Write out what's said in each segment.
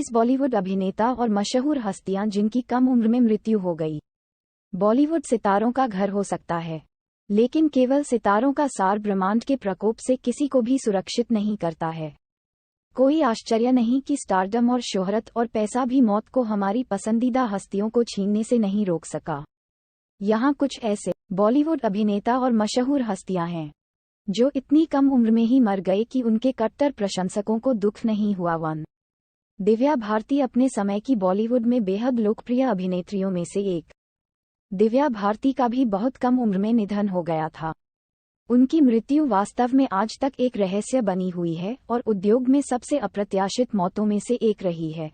21 बॉलीवुड अभिनेता और मशहूर हस्तियां जिनकी कम उम्र में मृत्यु हो गई। बॉलीवुड सितारों का घर हो सकता है, लेकिन केवल सितारों का सार ब्रह्मांड के प्रकोप से किसी को भी सुरक्षित नहीं करता है। कोई आश्चर्य नहीं कि स्टारडम और शोहरत और पैसा भी मौत को हमारी पसंदीदा हस्तियों को छीनने से नहीं रोक सका। यहाँ कुछ ऐसे बॉलीवुड अभिनेता और मशहूर हस्तियां हैं जो इतनी कम उम्र में ही मर गए कि उनके कट्टर प्रशंसकों को दुख नहीं हुआ। 1. दिव्या भारती अपने समय की बॉलीवुड में बेहद लोकप्रिय अभिनेत्रियों में से एक। दिव्या भारती का भी बहुत कम उम्र में निधन हो गया था। उनकी मृत्यु वास्तव में आज तक एक रहस्य बनी हुई है और उद्योग में सबसे अप्रत्याशित मौतों में से एक रही है।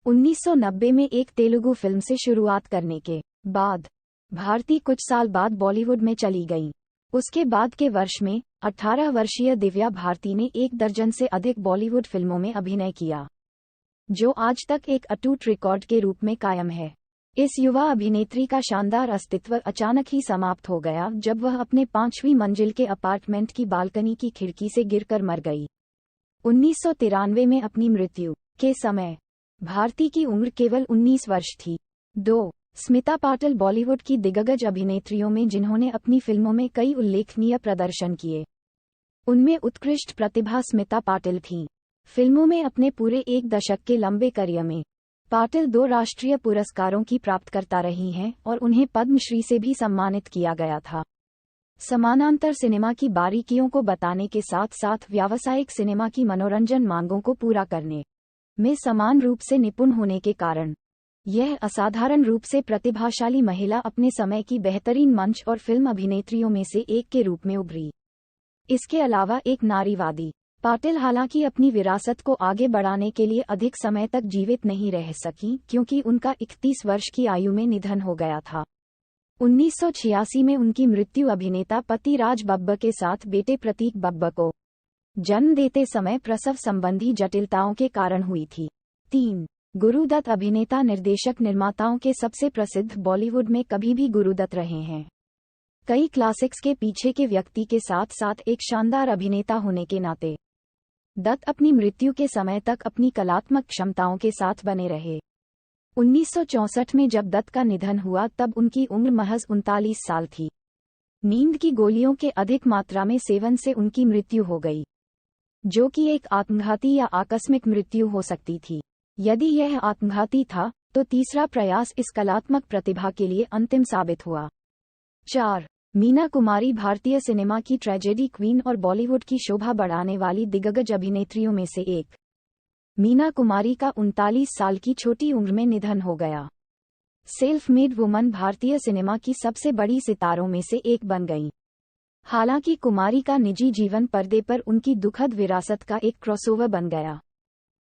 1990 में एक तेलुगु फिल्म से शुरुआत करने के बाद भारती कुछ साल बाद बॉलीवुड में चली गईं। उसके बाद के वर्ष में 18 वर्षीय दिव्या भारती ने 1 दर्जन से अधिक बॉलीवुड फिल्मों में अभिनय किया, जो आज तक एक अटूट रिकॉर्ड के रूप में कायम है। इस युवा अभिनेत्री का शानदार अस्तित्व अचानक ही समाप्त हो गया जब वह अपने 5वीं मंजिल के अपार्टमेंट की बालकनी की खिड़की से गिरकर मर गई। 1993 में अपनी मृत्यु के समय भारती की उम्र केवल 19 वर्ष थी। 2. स्मिता पाटिल बॉलीवुड की दिग्गज अभिनेत्रियों में जिन्होंने अपनी फिल्मों में कई उल्लेखनीय प्रदर्शन किए, उनमें उत्कृष्ट प्रतिभा स्मिता पाटिल थीं। फिल्मों में अपने पूरे 1 दशक के लंबे करियर में पाटिल 2 राष्ट्रीय पुरस्कारों की प्राप्तकर्ता रही हैं और उन्हें पद्मश्री से भी सम्मानित किया गया था। समानांतर सिनेमा की बारीकियों को बताने के साथ साथ व्यावसायिक सिनेमा की मनोरंजन मांगों को पूरा करने में समान रूप से निपुण होने के कारण यह असाधारण रूप से प्रतिभाशाली महिला अपने समय की बेहतरीन मंच और फिल्म अभिनेत्रियों में से एक के रूप में उभरी। इसके अलावा एक नारीवादी, पाटिल हालांकि अपनी विरासत को आगे बढ़ाने के लिए अधिक समय तक जीवित नहीं रह सकी क्योंकि उनका 31 वर्ष की आयु में निधन हो गया था। 1986 में उनकी मृत्यु अभिनेता पति राज बब्बर के साथ बेटे प्रतीक बब्बर को जन्म देते समय प्रसव संबंधी जटिलताओं के कारण हुई थी। 3. गुरुदत्त अभिनेता निर्देशक निर्माताओं के सबसे प्रसिद्ध बॉलीवुड में कभी भी गुरुदत्त रहे हैं। कई क्लासिक्स के पीछे के व्यक्ति के साथ साथ एक शानदार अभिनेता होने के नाते दत्त अपनी मृत्यु के समय तक अपनी कलात्मक क्षमताओं के साथ बने रहे। 1964 में जब दत्त का निधन हुआ तब उनकी उम्र महज 39 साल थी। नींद की गोलियों के अधिक मात्रा में सेवन से उनकी मृत्यु हो गई, जो कि एक आत्मघाती या आकस्मिक मृत्यु हो सकती थी। यदि यह आत्मघाती था तो तीसरा प्रयास इस कलात्मक प्रतिभा के लिए अंतिम साबित हुआ। 4. मीना कुमारी भारतीय सिनेमा की ट्रेजेडी क्वीन और बॉलीवुड की शोभा बढ़ाने वाली दिग्गज अभिनेत्रियों में से एक। मीना कुमारी का 39 साल की छोटी उम्र में निधन हो गया। सेल्फ मेड वुमन भारतीय सिनेमा की सबसे बड़ी सितारों में से एक बन गईं। हालांकि कुमारी का निजी जीवन पर्दे पर उनकी दुखद विरासत का एक क्रॉसओवर बन गया,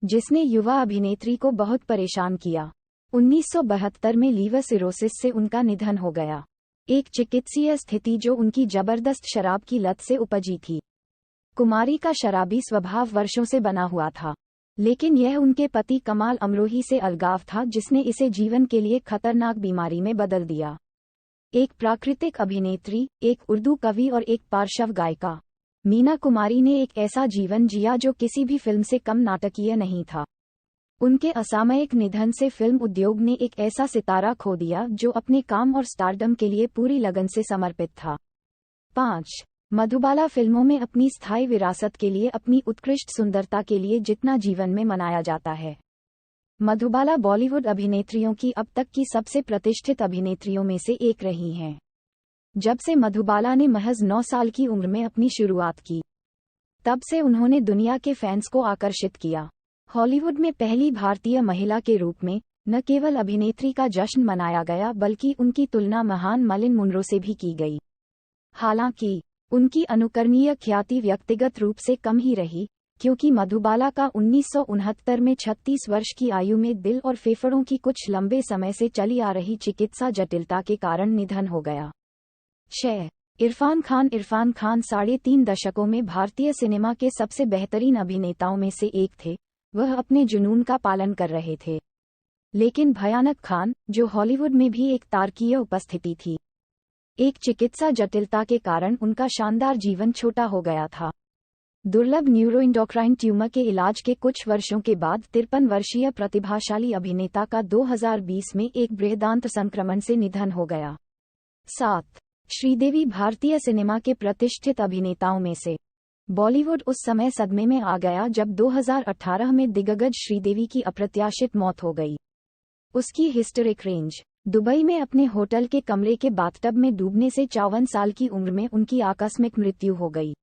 जिसने युवा अभिनेत्री को बहुत परेशान किया। 1972 में लीवर सिरोसिस से उनका निधन हो गया, एक चिकित्सीय स्थिति जो उनकी जबरदस्त शराब की लत से उपजी थी। कुमारी का शराबी स्वभाव वर्षों से बना हुआ था, लेकिन यह उनके पति कमाल अमरोही से अलगाव था जिसने इसे जीवन के लिए खतरनाक बीमारी में बदल दिया। एक प्राकृतिक अभिनेत्री, एक उर्दू कवि और एक पार्श्व गायिका, मीना कुमारी ने एक ऐसा जीवन जिया जो किसी भी फिल्म से कम नाटकीय नहीं था। उनके असामयिक निधन से फिल्म उद्योग ने एक ऐसा सितारा खो दिया जो अपने काम और स्टारडम के लिए पूरी लगन से समर्पित था। 5. मधुबाला फिल्मों में अपनी स्थायी विरासत के लिए अपनी उत्कृष्ट सुंदरता के लिए जितना जीवन में मनाया जाता है, मधुबाला बॉलीवुड अभिनेत्रियों की अब तक की सबसे प्रतिष्ठित अभिनेत्रियों में से एक रही हैं। जब से मधुबाला ने महज 9 साल की उम्र में अपनी शुरुआत की, तब से उन्होंने दुनिया के फैंस को आकर्षित किया। हॉलीवुड में पहली भारतीय महिला के रूप में न केवल अभिनेत्री का जश्न मनाया गया बल्कि उनकी तुलना महान मर्लिन मुनरो से भी की गई। हालांकि उनकी अनुकरणीय ख्याति व्यक्तिगत रूप से कम ही रही, क्योंकि मधुबाला का 1969 में 36 वर्ष की आयु में दिल और फेफड़ों की कुछ लंबे समय से चली आ रही चिकित्सा जटिलता के कारण निधन हो गया। 6. इरफान खान 3.5 दशकों में भारतीय सिनेमा के सबसे बेहतरीन अभिनेताओं में से एक थे। वह अपने जुनून का पालन कर रहे थे, लेकिन भयानक खान, जो हॉलीवुड में भी एक तारकीय उपस्थिति थी, एक चिकित्सा जटिलता के कारण उनका शानदार जीवन छोटा हो गया था। दुर्लभ न्यूरोइंडोक्राइन ट्यूमर के इलाज के कुछ वर्षों के बाद 53 वर्षीय प्रतिभाशाली अभिनेता का 2020 में एक बृहदान्त्र संक्रमण से निधन हो गया। 7. श्रीदेवी भारतीय सिनेमा के प्रतिष्ठित अभिनेताओं में से। बॉलीवुड उस समय सदमे में आ गया जब 2018 में दिग्गज श्रीदेवी की अप्रत्याशित मौत हो गई। उसकी हिस्टेरिक रेंज। दुबई में अपने होटल के कमरे के बाथटब में डूबने से 54 साल की उम्र में उनकी आकस्मिक मृत्यु हो गई,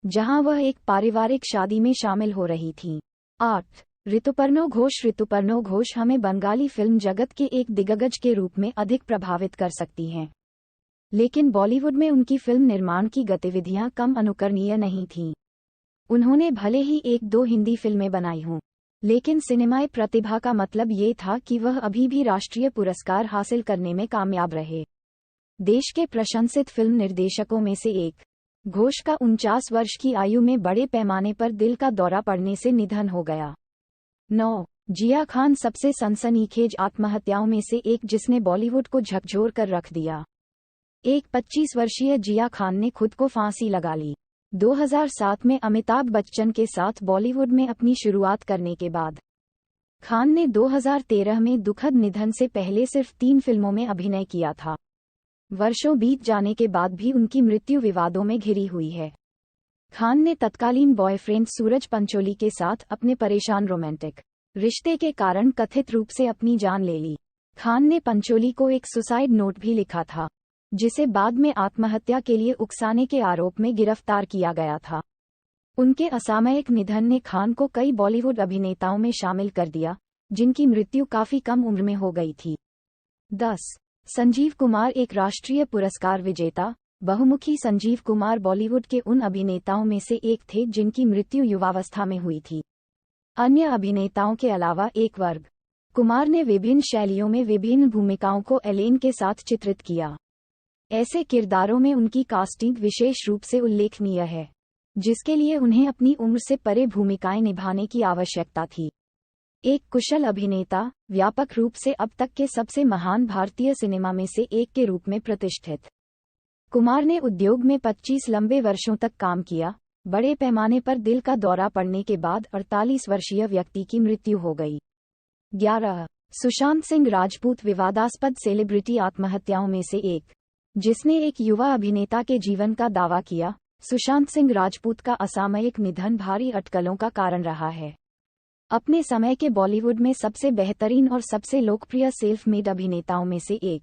जहां वह एक पारिवारिक शादी में शामिल हो रही थीं। 8. ऋतुपर्णो घोष। ऋतुपर्णो घोष हमें बंगाली फिल्म जगत के एक दिग्गज के रूप में अधिक प्रभावित कर सकती हैं, लेकिन बॉलीवुड में उनकी फिल्म निर्माण की गतिविधियां कम अनुकरणीय नहीं थीं। उन्होंने भले ही 1-2 हिंदी फिल्में बनाई हों, लेकिन सिनेमाई प्रतिभा का मतलब ये था कि वह अभी भी राष्ट्रीय पुरस्कार हासिल करने में कामयाब रहे। देश के प्रशंसित फिल्म निर्देशकों में से एक घोष का 49 वर्ष की आयु में बड़े पैमाने पर दिल का दौरा पड़ने से निधन हो गया। 9. जिया खान। सबसे सनसनीखेज आत्महत्याओं में से एक जिसने बॉलीवुड को झकझोर कर रख दिया। एक 25 वर्षीय जिया खान ने खुद को फांसी लगा ली। 2007 में अमिताभ बच्चन के साथ बॉलीवुड में अपनी शुरुआत करने के बाद खान ने 2013 में दुखद निधन से पहले सिर्फ 3 फिल्मों में अभिनय किया था। वर्षों बीत जाने के बाद भी उनकी मृत्यु विवादों में घिरी हुई है। खान ने तत्कालीन बॉयफ्रेंड सूरज पंचोली के साथ अपने परेशान रोमांटिक रिश्ते के कारण कथित रूप से अपनी जान ले ली। खान ने पंचोली को एक सुसाइड नोट भी लिखा था, जिसे बाद में आत्महत्या के लिए उकसाने के आरोप में गिरफ्तार किया गया था। उनके असामयिक निधन ने खान को कई बॉलीवुड अभिनेताओं में शामिल कर दिया, जिनकी मृत्यु काफी कम उम्र में हो गई थी। 10. संजीव कुमार। एक राष्ट्रीय पुरस्कार विजेता, बहुमुखी संजीव कुमार बॉलीवुड के उन अभिनेताओं में से एक थे जिनकी मृत्यु युवावस्था में हुई थी। अन्य अभिनेताओं के अलावा एक वर्ग कुमार ने विभिन्न शैलियों में विभिन्न भूमिकाओं को एलेन के साथ चित्रित किया। ऐसे किरदारों में उनकी कास्टिंग विशेष रूप से उल्लेखनीय है, जिसके लिए उन्हें अपनी उम्र से परे भूमिकाएं निभाने की आवश्यकता थी। एक कुशल अभिनेता, व्यापक रूप से अब तक के सबसे महान भारतीय सिनेमा में से एक के रूप में प्रतिष्ठित, कुमार ने उद्योग में 25 लंबे वर्षों तक काम किया। बड़े पैमाने पर दिल का दौरा पड़ने के बाद 48 वर्षीय व्यक्ति की मृत्यु हो गई। 11. सुशांत सिंह राजपूत। विवादास्पद सेलिब्रिटी आत्महत्याओं में से एक, जिसने एक युवा अभिनेता के जीवन का दावा किया, सुशांत सिंह राजपूत का असामयिक निधन भारी अटकलों का कारण रहा है। अपने समय के बॉलीवुड में सबसे बेहतरीन और सबसे लोकप्रिय सेल्फ मेड अभिनेताओं में से एक,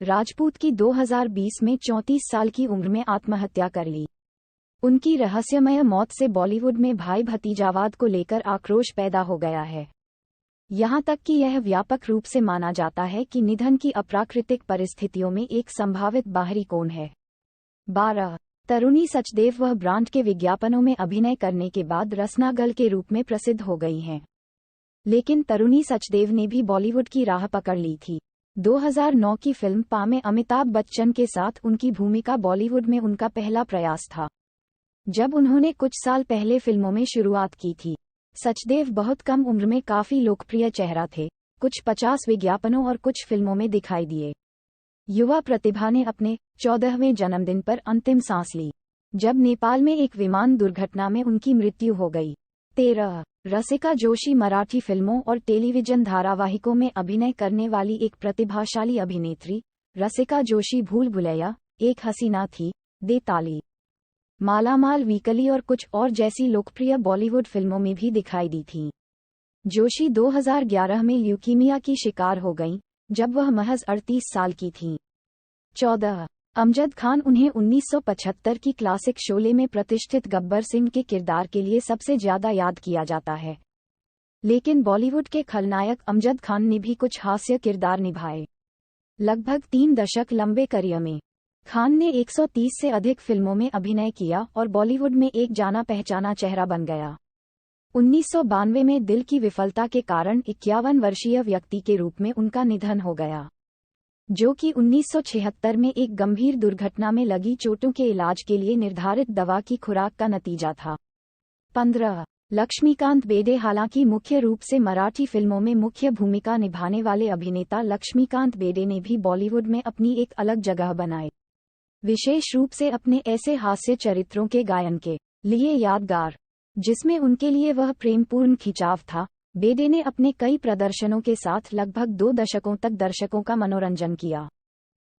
राजपूत की 2020 में 34 साल की उम्र में आत्महत्या कर ली। उनकी रहस्यमय मौत से बॉलीवुड में भाई भतीजावाद को लेकर आक्रोश पैदा हो गया है, यहाँ तक कि यह व्यापक रूप से माना जाता है कि निधन की अप्राकृतिक परिस्थितियों में एक संभावित बाहरी कोण है। 12. तरुणी सचदेव। वह ब्रांड के विज्ञापनों में अभिनय करने के बाद रसना गर्ल के रूप में प्रसिद्ध हो गई हैं, लेकिन तरुणी सचदेव ने भी बॉलीवुड की राह पकड़ ली थी। 2009 की फिल्म पा में अमिताभ बच्चन के साथ उनकी भूमिका बॉलीवुड में उनका पहला प्रयास था, जब उन्होंने कुछ साल पहले फिल्मों में शुरुआत की थी। सचदेव बहुत कम उम्र में काफी लोकप्रिय चेहरा थे, कुछ 50 विज्ञापनों और कुछ फिल्मों में दिखाई दिए। युवा प्रतिभा ने अपने 14वें जन्मदिन पर अंतिम सांस ली, जब नेपाल में एक विमान दुर्घटना में उनकी मृत्यु हो गई। 13. रसिका जोशी। मराठी फिल्मों और टेलीविजन धारावाहिकों में अभिनय करने वाली एक प्रतिभाशाली अभिनेत्री, रसिका जोशी भूल भुलैया, एक हसीना थी, दे ताली, मालामाल वीकली और कुछ और जैसी लोकप्रिय बॉलीवुड फिल्मों में भी दिखाई दी थीं। जोशी 2011 में ल्यूकीमिया की शिकार हो गईं, जब वह महज 38 साल की थीं। 14. अमजद खान। उन्हें 1975 की क्लासिक शोले में प्रतिष्ठित गब्बर सिंह के किरदार के लिए सबसे ज्यादा याद किया जाता है, लेकिन बॉलीवुड के खलनायक अमजद खान ने भी कुछ हास्य किरदार निभाए। लगभग 3 दशक लंबे करियर में खान ने 130 से अधिक फिल्मों में अभिनय किया और बॉलीवुड में एक जाना पहचाना चेहरा बन गया। 1992 में दिल की विफलता के कारण 51 वर्षीय व्यक्ति के रूप में उनका निधन हो गया, जो कि 1976 में एक गंभीर दुर्घटना में लगी चोटों के इलाज के लिए निर्धारित दवा की खुराक का नतीजा था। 15. लक्ष्मीकांत बेर्डे। हालांकि मुख्य रूप से मराठी फिल्मों में मुख्य भूमिका निभाने वाले अभिनेता लक्ष्मीकांत बेर्डे ने भी बॉलीवुड में अपनी एक अलग जगह बनाई, विशेष रूप से अपने ऐसे हास्य चरित्रों के गायन के लिए यादगार, जिसमें उनके लिए वह प्रेमपूर्ण खिंचाव था। बेदे ने अपने कई प्रदर्शनों के साथ लगभग 2 दशकों तक दर्शकों का मनोरंजन किया।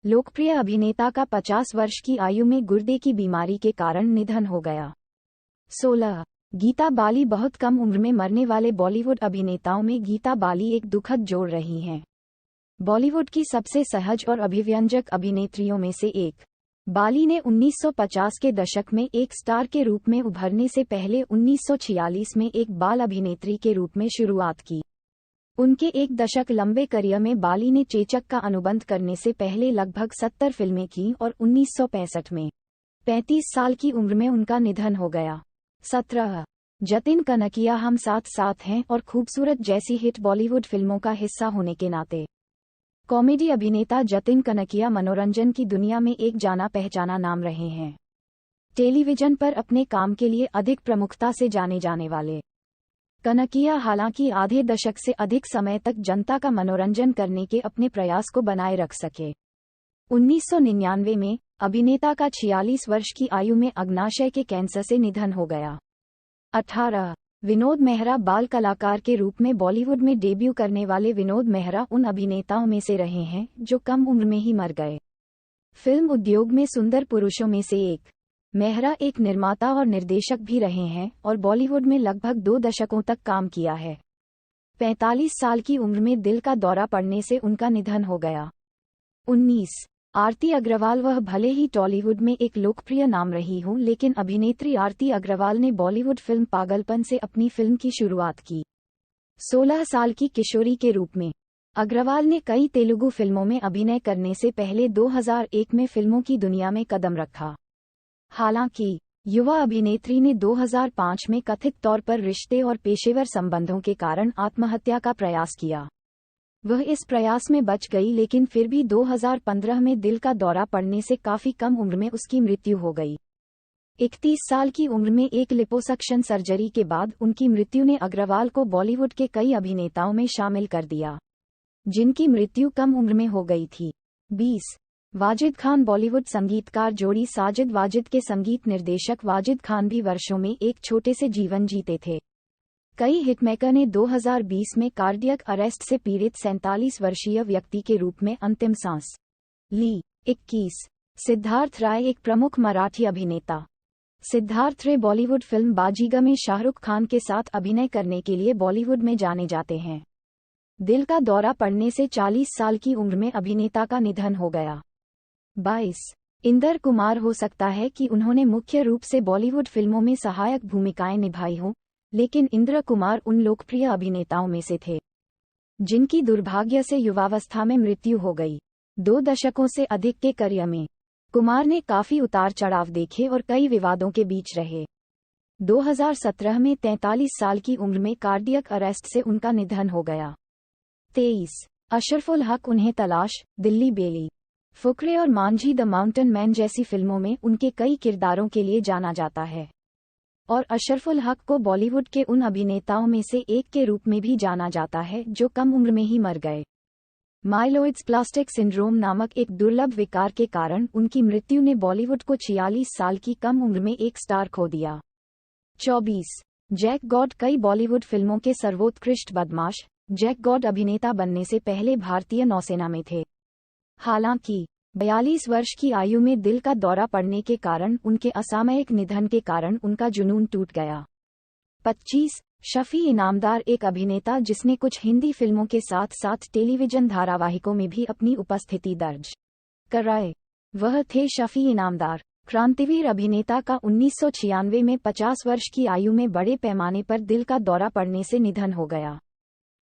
लोकप्रिय अभिनेता का 50 वर्ष की आयु में गुर्दे की बीमारी के कारण निधन हो गया। 16. गीता बाली बहुत कम उम्र में मरने वाले बॉलीवुड अभिनेताओं में गीता बाली एक दुखद जोड़ रही हैं। बॉलीवुड की सबसे सहज और अभिव्यंजक अभिनेत्रियों में से एक, बाली ने 1950 के दशक में एक स्टार के रूप में उभरने से पहले 1946 में एक बाल अभिनेत्री के रूप में शुरुआत की। उनके एक दशक लंबे करियर में बाली ने चेचक का अनुबंध करने से पहले लगभग 70 फिल्में की और 1965 में 35 साल की उम्र में उनका निधन हो गया। 17. जतिन कनकिया हम साथ साथ हैं और खूबसूरत जैसी हिट बॉलीवुड फिल्मों का हिस्सा होने के नाते कॉमेडी अभिनेता जतिन कनकिया मनोरंजन की दुनिया में एक जाना पहचाना नाम रहे हैं। टेलीविजन पर अपने काम के लिए अधिक प्रमुखता से जाने जाने वाले कनकिया हालांकि आधे दशक से अधिक समय तक जनता का मनोरंजन करने के अपने प्रयास को बनाए रख सके। 1999 में अभिनेता का 46 वर्ष की आयु में अग्नाशय के कैंसर से निधन हो गया। 18. विनोद मेहरा बाल कलाकार के रूप में बॉलीवुड में डेब्यू करने वाले विनोद मेहरा उन अभिनेताओं में से रहे हैं जो कम उम्र में ही मर गए। फिल्म उद्योग में सुंदर पुरुषों में से एक, मेहरा एक निर्माता और निर्देशक भी रहे हैं और बॉलीवुड में लगभग 2 दशकों तक काम किया है। 45 साल की उम्र में दिल का दौरा पड़ने से उनका निधन हो गया। 19. आरती अग्रवाल वह भले ही टॉलीवुड में एक लोकप्रिय नाम रही हो लेकिन अभिनेत्री आरती अग्रवाल ने बॉलीवुड फिल्म पागलपन से अपनी फिल्म की शुरुआत की। 16 साल की किशोरी के रूप में अग्रवाल ने कई तेलुगु फिल्मों में अभिनय करने से पहले 2001 में फिल्मों की दुनिया में कदम रखा। हालांकि युवा अभिनेत्री ने 2005 में कथित तौर पर रिश्ते और पेशेवर संबंधों के कारण आत्महत्या का प्रयास किया। वह इस प्रयास में बच गई लेकिन फिर भी 2015 में दिल का दौरा पड़ने से काफी कम उम्र में उसकी मृत्यु हो गई। 31 साल की उम्र में एक लिपोसक्शन सर्जरी के बाद उनकी मृत्यु ने अग्रवाल को बॉलीवुड के कई अभिनेताओं में शामिल कर दिया जिनकी मृत्यु कम उम्र में हो गई थी। 20. वाजिद खान बॉलीवुड संगीतकार जोड़ी साजिद वाजिद के संगीत निर्देशक वाजिद खान भी वर्षों में एक छोटे से जीवन जीते थे। कई हिटमेकर ने 2020 में कार्डियक अरेस्ट से पीड़ित 47 वर्षीय व्यक्ति के रूप में अंतिम सांस ली। 21. सिद्धार्थ राय एक प्रमुख मराठी अभिनेता। सिद्धार्थ रे बॉलीवुड फिल्म बाजीगर में शाहरुख खान के साथ अभिनय करने के लिए बॉलीवुड में जाने जाते हैं। दिल का दौरा पड़ने से 40 साल की उम्र में अभिनेता का निधन हो गया। 22. इंदर कुमार हो सकता है कि उन्होंने मुख्य रूप से बॉलीवुड फिल्मों में सहायक भूमिकाएं निभाई हों, लेकिन इंद्र कुमार उन लोकप्रिय अभिनेताओं में से थे जिनकी दुर्भाग्य से युवावस्था में मृत्यु हो गई। 2 दशकों से अधिक के करियर में कुमार ने काफी उतार चढ़ाव देखे और कई विवादों के बीच रहे। 2017 में 43 साल की उम्र में कार्डियक अरेस्ट से उनका निधन हो गया। 23. अशरफुल हक उन्हें तलाश, दिल्ली बेली, फुकरे और मांझी द माउंटेन मैन जैसी फिल्मों में उनके कई किरदारों के लिए जाना जाता है और अशरफुल हक को बॉलीवुड के उन अभिनेताओं में से एक के रूप में भी जाना जाता है जो कम उम्र में ही मर गए। माइलोइड्स प्लास्टिक सिंड्रोम नामक एक दुर्लभ विकार के कारण उनकी मृत्यु ने बॉलीवुड को 46 साल की कम उम्र में एक स्टार खो दिया। 24. जैक गॉड कई बॉलीवुड फिल्मों के सर्वोत्कृष्ट बदमाश, जैक गॉड अभिनेता बनने से पहले भारतीय नौसेना में थे। हालांकि 42 वर्ष की आयु में दिल का दौरा पड़ने के कारण उनके असामयिक निधन के कारण उनका जुनून टूट गया। 25. शफी इनामदार एक अभिनेता जिसने कुछ हिंदी फिल्मों के साथ साथ टेलीविजन धारावाहिकों में भी अपनी उपस्थिति दर्ज कराए। वह थे शफी इनामदार, क्रांतिवीर अभिनेता का 1996 में 50 वर्ष की आयु में बड़े पैमाने पर दिल का दौरा पड़ने से निधन हो गया।